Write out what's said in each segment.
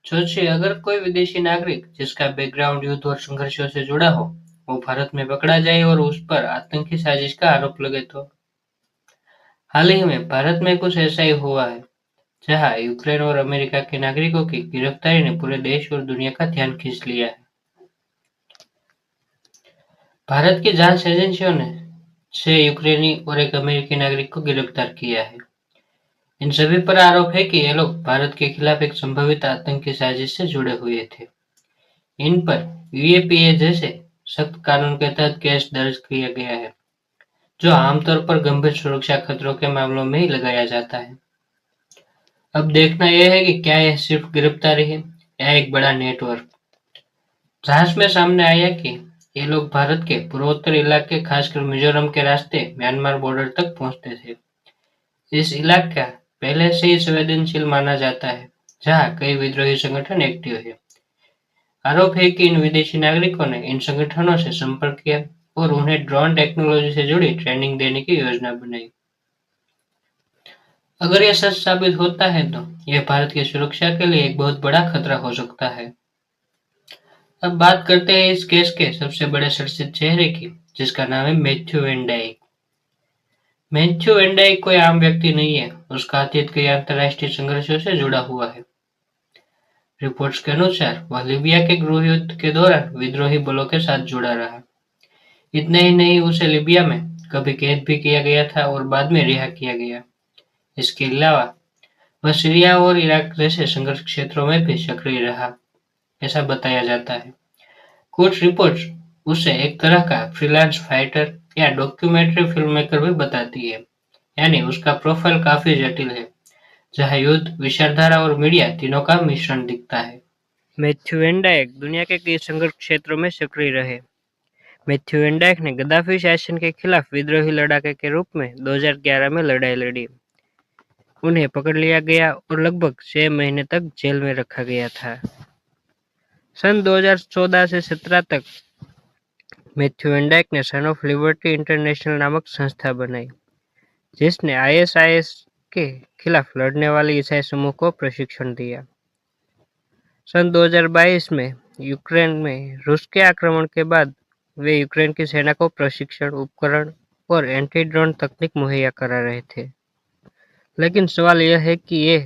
सोचिए, अगर कोई विदेशी नागरिक जिसका बैकग्राउंड युद्ध और संघर्षों से जुड़ा हो, वो भारत में पकड़ा जाए और उस पर आतंकी साजिश का आरोप लगे तो। हाल ही में भारत में कुछ ऐसा ही हुआ है, जहां यूक्रेन और अमेरिका के नागरिकों की गिरफ्तारी ने पूरे देश और दुनिया का ध्यान खींच लिया है। भारत की जांच एजेंसियों ने 6 यूक्रेनी और एक अमेरिकी नागरिक को गिरफ्तार किया है। इन सभी पर आरोप है कि ये लोग भारत के खिलाफ एक संभावित आतंकी साजिश से जुड़े हुए थे। इन पर यूएपीए जैसे सख्त कानून के तहत केस दर्ज किया गया है, जो आमतौर पर गंभीर सुरक्षा खतरों के मामलों में ही लगाया जाता है। अब देखना यह है कि क्या यह सिर्फ गिरफ्तारी है या एक बड़ा नेटवर्क। जांच में सामने आया कि ये लोग भारत के पूर्वोत्तर इलाके, खासकर मिजोरम के रास्ते म्यांमार बॉर्डर तक पहुंचते थे। इस इलाका पहले से ही संवेदनशील माना जाता है, जहां कई विद्रोही संगठन एक्टिव है। आरोप है कि इन विदेशी नागरिकों ने इन संगठनों से संपर्क किया और उन्हें ड्रोन टेक्नोलॉजी से जुड़ी ट्रेनिंग देने की योजना बनाई। अगर यह सच साबित होता है तो यह भारत की सुरक्षा के लिए एक बहुत बड़ा खतरा हो सकता है। अब बात करते हैं इस केस के सबसे बड़े चर्चित चेहरे की, जिसका नाम है Matthew Van Dyke. Matthew Van Dyke कोई आम व्यक्ति नहीं है, उसका अतीत कई अंतर्राष्ट्रीय संघर्षों से जुड़ा हुआ है। रिपोर्ट्स के अनुसार वह लीबिया के गृह युद्ध के दौरान विद्रोही बलों के साथ जुड़ा रहा। इतना ही नहीं, उसे लीबिया में कभी कैद भी किया गया था और बाद में रिहा किया गया। इसके अलावा वह सीरिया और इराक जैसे संघर्ष क्षेत्रों में भी सक्रिय रहा, ऐसा बताया जाता है। कुछ रिपोर्ट्स उसे एक तरह का फ्रीलांस फाइटर या डॉक्यूमेंट्री फिल्ममेकर भी बताती है, यानी उसका प्रोफाइल काफी जटिल है, जहां युद्ध, विचारधारा और मीडिया तीनों का मिश्रण दिखता है। मैथ्यू वैन डाइक दुनिया के कई संघर्ष क्षेत्रों में सक्रिय रहे। मैथ्यू वैन डाइक ने गद्दाफी शासन के खिलाफ विद्रोही लड़ाके के रूप में 2011 में लड़ाई लड़ी। उन्हें पकड़ लिया गया और लगभग 6 महीने तक जेल में रखा गया था। सन 2014 से 17 तक मैथ्यू वैन डाइक ने सन ऑफ लिबर्टी इंटरनेशनल नामक संस्था बनाई, जिसने आईएसआईएस के खिलाफ लड़ने वाले ईसाई समूह को प्रशिक्षण दिया। सन 2022 में यूक्रेन में रूस के आक्रमण के बाद वे यूक्रेन की सेना को प्रशिक्षण, उपकरण और एंटी ड्रोन तकनीक मुहैया करा रहे थे। लेकिन सवाल यह है कि ये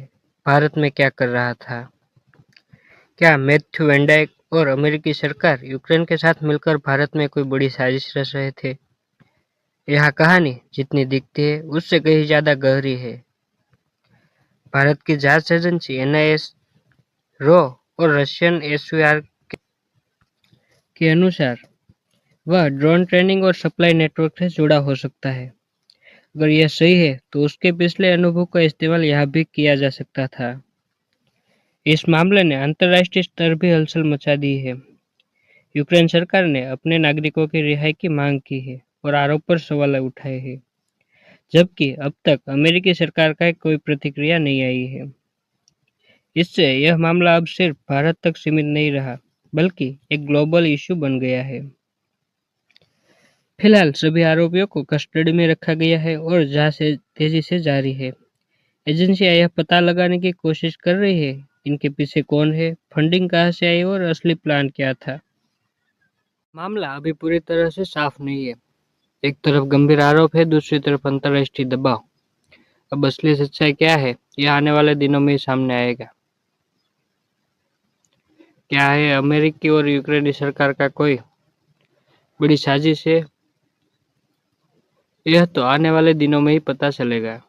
भारत में क्या कर रहा था? क्या मैथ्यू वैन डाइक और अमेरिकी सरकार यूक्रेन के साथ मिलकर भारत में कोई बड़ी साजिश रच रहे थे? यह कहानी जितनी दिखती है उससे कहीं ज्यादा गहरी है। भारत की जांच एजेंसी एनआईए, रॉ और रशियन एसवीआर के अनुसार वह ड्रोन ट्रेनिंग और सप्लाई नेटवर्क से जुड़ा हो सकता है। अगर यह सही है तो उसके पिछले अनुभव का इस्तेमाल यहाँ भी किया जा सकता था। इस मामले ने अंतर्राष्ट्रीय स्तर भी हलचल मचा दी है। यूक्रेन सरकार ने अपने नागरिकों की रिहाई की मांग की है और आरोप पर सवाल उठाए हैं, जबकि अब तक अमेरिकी सरकार का कोई प्रतिक्रिया नहीं आई है। इससे यह मामला अब सिर्फ भारत तक सीमित नहीं रहा, बल्कि एक ग्लोबल इशू बन गया है। फिलहाल सभी आरोपियों को कस्टडी में रखा गया है और जांच तेजी से जारी है। एजेंसियां यह पता लगाने की कोशिश कर रही है इनके पीछे कौन है, फंडिंग कहां से आई और असली प्लान क्या था। मामला अभी पूरी तरह से साफ नहीं है। एक तरफ गंभीर आरोप है, दूसरी तरफ अंतर्राष्ट्रीय दबाव। अब असली सच्चाई क्या है, यह आने वाले दिनों में ही सामने आएगा। क्या है अमेरिकी और यूक्रेनी सरकार का कोई बड़ी साजिश है, यह तो आने वाले दिनों में ही पता चलेगा।